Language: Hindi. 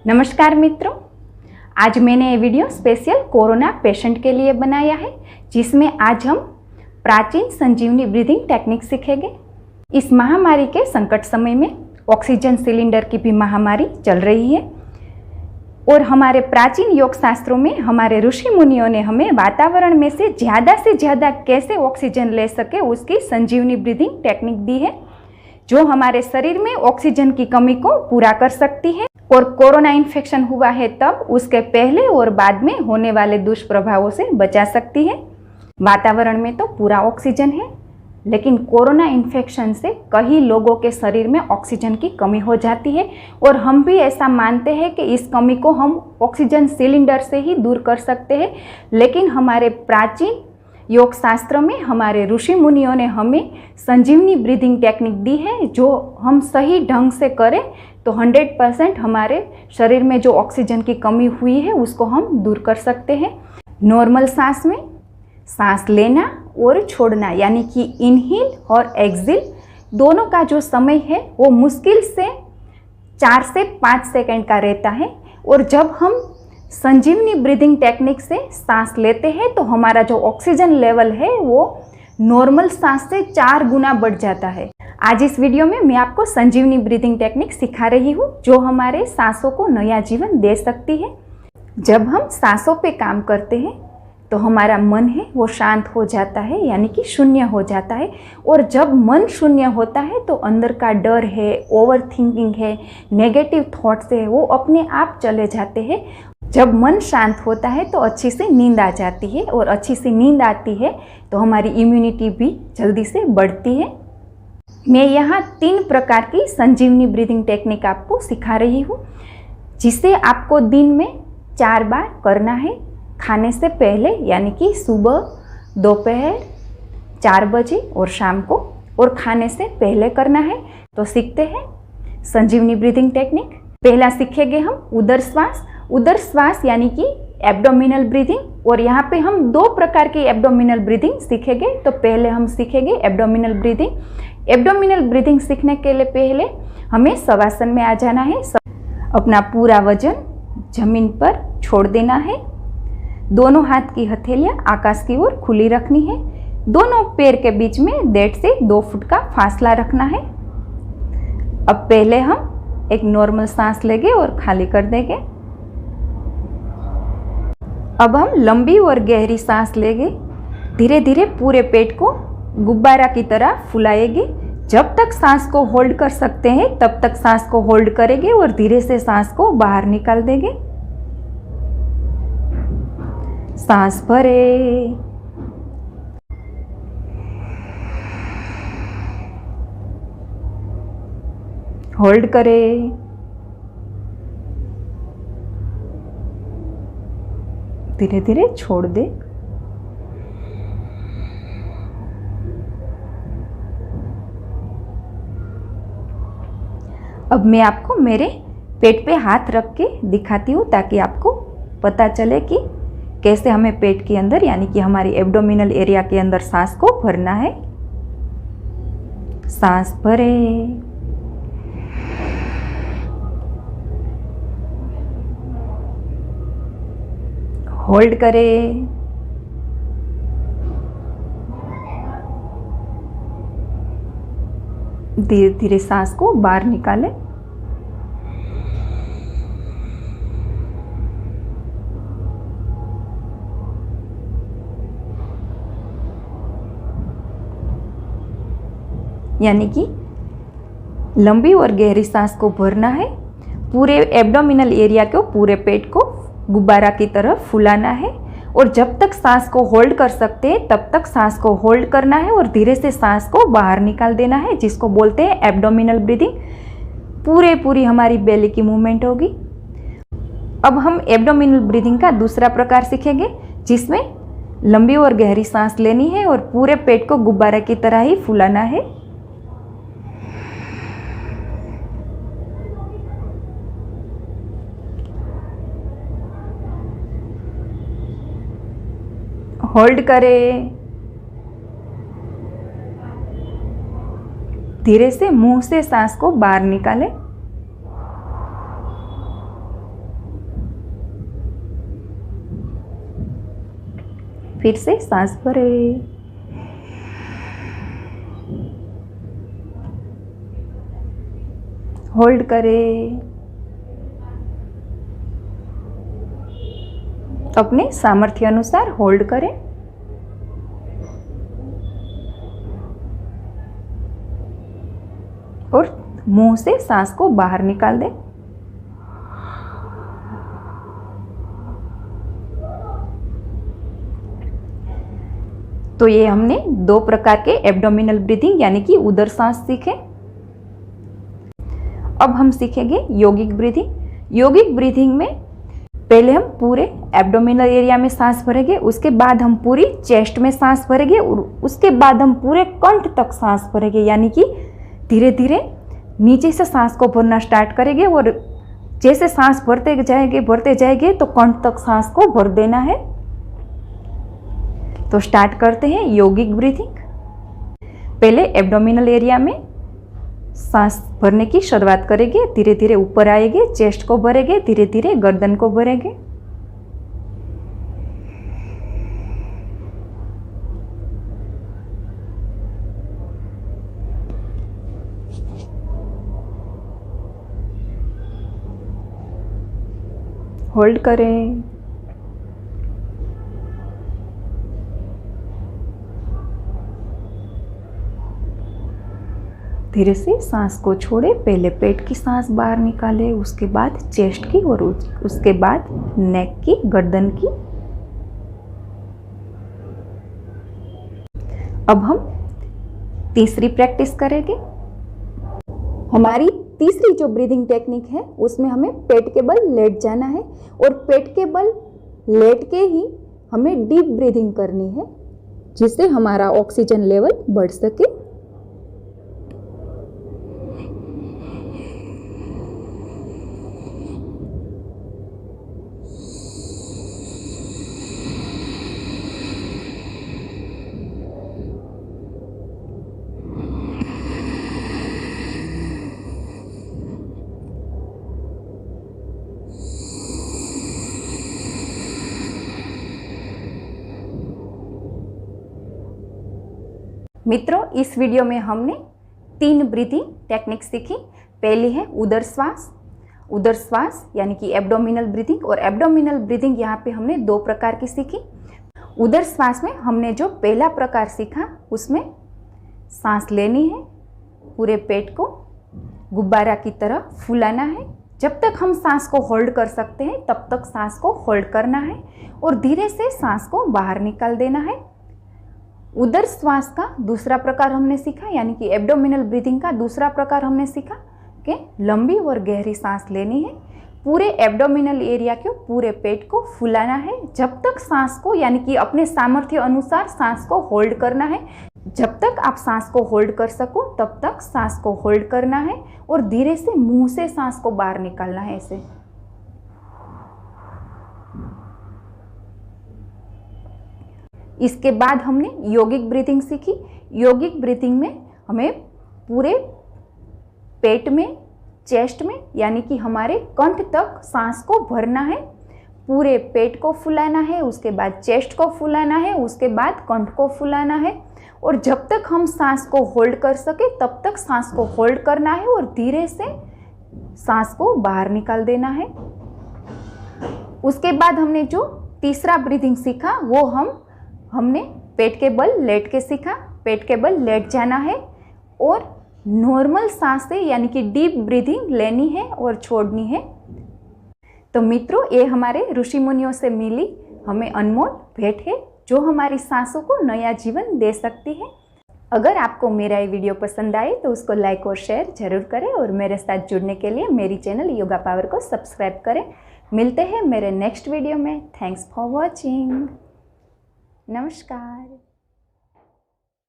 नमस्कार मित्रों, आज मैंने ये वीडियो स्पेशल कोरोना पेशेंट के लिए बनाया है, जिसमें आज हम प्राचीन संजीवनी ब्रीदिंग टेक्निक सीखेंगे। इस महामारी के संकट समय में ऑक्सीजन सिलेंडर की भी महामारी चल रही है और हमारे प्राचीन योग शास्त्रों में हमारे ऋषि मुनियों ने हमें वातावरण में से ज़्यादा कैसे ऑक्सीजन ले सके उसकी संजीवनी ब्रीदिंग टेक्निक दी है, जो हमारे शरीर में ऑक्सीजन की कमी को पूरा कर सकती है और कोरोना इन्फेक्शन हुआ है तब उसके पहले और बाद में होने वाले दुष्प्रभावों से बचा सकती है। वातावरण में तो पूरा ऑक्सीजन है, लेकिन कोरोना इन्फेक्शन से कई लोगों के शरीर में ऑक्सीजन की कमी हो जाती है और हम भी ऐसा मानते हैं कि इस कमी को हम ऑक्सीजन सिलेंडर से ही दूर कर सकते हैं। लेकिन हमारे प्राचीन योग शास्त्र में हमारे ऋषि मुनियों ने हमें संजीवनी ब्रीदिंग टेक्निक दी है, जो हम सही ढंग से करें तो 100% हमारे शरीर में जो ऑक्सीजन की कमी हुई है उसको हम दूर कर सकते हैं। नॉर्मल सांस में सांस लेना और छोड़ना यानी कि इनहेल और एक्सहेल दोनों का जो समय है वो मुश्किल से 4 से 5 सेकंड का रहता है और जब हम संजीवनी ब्रीदिंग टेक्निक से सांस लेते हैं तो हमारा जो ऑक्सीजन लेवल है वो नॉर्मल सांस से 4 गुना बढ़ जाता है। आज इस वीडियो में मैं आपको संजीवनी ब्रीदिंग टेक्निक सिखा रही हूँ, जो हमारे सांसों को नया जीवन दे सकती है। जब हम सांसों पे काम करते हैं तो हमारा मन है वो शांत हो जाता है, यानी कि शून्य हो जाता है। और जब मन शून्य होता है तो अंदर का डर है, ओवर थिंकिंग है, नेगेटिव थॉट्स है, वो अपने आप चले जाते हैं। जब मन शांत होता है तो अच्छी सी नींद आ जाती है और अच्छी सी नींद आती है तो हमारी इम्यूनिटी भी जल्दी से बढ़ती है। मैं यहाँ 3 प्रकार की संजीवनी ब्रीदिंग टेक्निक आपको सिखा रही हूँ, जिसे आपको दिन में 4 बार करना है, खाने से पहले यानी कि सुबह, दोपहर, 4 बजे और शाम को, और खाने से पहले करना है। तो सीखते हैं संजीवनी ब्रीदिंग टेक्निक। पहला सीखेंगे हम उदर श्वास यानी कि एब्डोमिनल ब्रीदिंग, और यहाँ पे हम 2 प्रकार की एब्डोमिनल ब्रीदिंग सीखेंगे। तो पहले हम सीखेंगे एब्डोमिनल ब्रीदिंग। एब्डोमिनल ब्रीदिंग सीखने के लिए पहले हमें शवासन में आ जाना है। अपना पूरा वजन जमीन पर छोड़ देना है। दोनों हाथ की हथेलियां आकाश की ओर खुली रखनी है। दोनों पैर के बीच में 1.5 से 2 फुट का फासला रखना है। अब पहले हम एक नॉर्मल सांस लेंगे और खाली कर देंगे। अब हम लंबी और गहरी सांस लेंगे। धीरे धीरे पूरे पेट को गुब्बारा की तरह फुलाएंगे। जब तक सांस को होल्ड कर सकते हैं तब तक सांस को होल्ड करेंगे और धीरे से सांस को बाहर निकाल देंगे। सांस भरे, होल्ड करें, धीरे धीरे छोड़ दे। अब मैं आपको मेरे पेट पे हाथ रख के दिखाती हूँ, ताकि आपको पता चले कि कैसे हमें पेट के अंदर यानी कि हमारी एब्डोमिनल एरिया के अंदर सांस को भरना है। सांस भरे, होल्ड करें, धीरे धीरे सांस को बाहर निकालें। यानी कि लंबी और गहरी सांस को भरना है। पूरे एब्डोमिनल एरिया को, पूरे पेट को गुब्बारा की तरह फुलाना है और जब तक सांस को होल्ड कर सकते हैं तब तक सांस को होल्ड करना है और धीरे से सांस को बाहर निकाल देना है, जिसको बोलते हैं एब्डोमिनल ब्रीदिंग। पूरी हमारी बेली की मूवमेंट होगी। अब हम एब्डोमिनल ब्रीदिंग का दूसरा प्रकार सीखेंगे, जिसमें लंबी और गहरी सांस लेनी है और पूरे पेट को गुब्बारा की तरह ही फुलाना है। होल्ड करें, धीरे से मुंह से सांस को बाहर निकालें। फिर से सांस भरें, होल्ड करें, अपने सामर्थ्य अनुसार होल्ड करें। और मुंह से सांस को बाहर निकाल दें। तो ये हमने 2 प्रकार के एब्डोमिनल ब्रीदिंग यानी कि उदर सांस सीखे। अब हम सीखेंगे यौगिक ब्रीदिंग। यौगिक ब्रीदिंग में पहले हम पूरे एब्डोमिनल एरिया में सांस भरेंगे, उसके बाद हम पूरी चेस्ट में सांस भरेंगे और उसके बाद हम पूरे कंठ तक सांस भरेंगे, यानी कि धीरे धीरे नीचे से सांस को भरना स्टार्ट करेंगे और जैसे सांस भरते जाएंगे तो कंठ तक सांस को भर देना है। तो स्टार्ट करते हैं यौगिक ब्रीथिंग। पहले एब्डोमिनल एरिया में सांस भरने की शुरुआत करेंगे, धीरे धीरे ऊपर आएंगे, चेस्ट को भरेंगे, धीरे धीरे गर्दन को भरेंगे। होल्ड करें, धीरे से सांस को छोड़े। पहले पेट की सांस बाहर निकाले, उसके बाद चेस्ट की और उसके बाद नेक की, गर्दन की। अब हम तीसरी प्रैक्टिस करेंगे। हमारी तीसरी जो ब्रीदिंग टेक्निक है उसमें हमें पेट के बल लेट जाना है और पेट के बल लेट के ही हमें डीप ब्रीदिंग करनी है, जिससे हमारा ऑक्सीजन लेवल बढ़ सके। मित्रों, इस वीडियो में हमने 3 ब्रीथिंग टेक्निक सीखी। पहली है उदर श्वास यानी कि एब्डोमिनल ब्रीथिंग, और एब्डोमिनल ब्रीथिंग यहाँ पे हमने 2 प्रकार की सीखी। उदर श्वास में हमने जो पहला प्रकार सीखा उसमें सांस लेनी है, पूरे पेट को गुब्बारा की तरह फुलाना है। जब तक हम सांस को होल्ड कर सकते हैं तब तक सांस को होल्ड करना है और धीरे से सांस को बाहर निकाल देना है। उदर श्वास का दूसरा प्रकार हमने सीखा, यानी कि एब्डोमिनल ब्रीथिंग का दूसरा प्रकार हमने सीखा कि लंबी और गहरी सांस लेनी है, पूरे एब्डोमिनल एरिया को, पूरे पेट को फुलाना है। जब तक सांस को, यानी कि अपने सामर्थ्य अनुसार सांस को होल्ड करना है। जब तक आप सांस को होल्ड कर सको तब तक सांस को होल्ड करना है और धीरे से मुंह से सांस को बाहर निकालना है ऐसे। इसके बाद हमने यौगिक ब्रीथिंग सीखी। यौगिक ब्रीथिंग में हमें पूरे पेट में, चेस्ट में, यानी कि हमारे कंठ तक सांस को भरना है। पूरे पेट को फुलाना है, उसके बाद चेस्ट को फुलाना है, उसके बाद कंठ को फुलाना है और जब तक हम सांस को होल्ड कर सके तब तक सांस को होल्ड करना है और धीरे से सांस को बाहर निकाल देना है। उसके बाद हमने जो तीसरा ब्रीथिंग सीखा वो हमने पेट के बल लेट के सीखा। पेट के बल लेट जाना है और नॉर्मल सांस से, यानी कि डीप ब्रीथिंग लेनी है और छोड़नी है। तो मित्रों, ये हमारे ऋषि मुनियों से मिली हमें अनमोल भेंट है जो हमारी सांसों को नया जीवन दे सकती है। अगर आपको मेरा ये वीडियो पसंद आए तो उसको लाइक और शेयर जरूर करें और मेरे साथ जुड़ने के लिए मेरी चैनल योगा पावर को सब्सक्राइब करें। मिलते हैं मेरे नेक्स्ट वीडियो में। Thanks for watching. नमस्कार।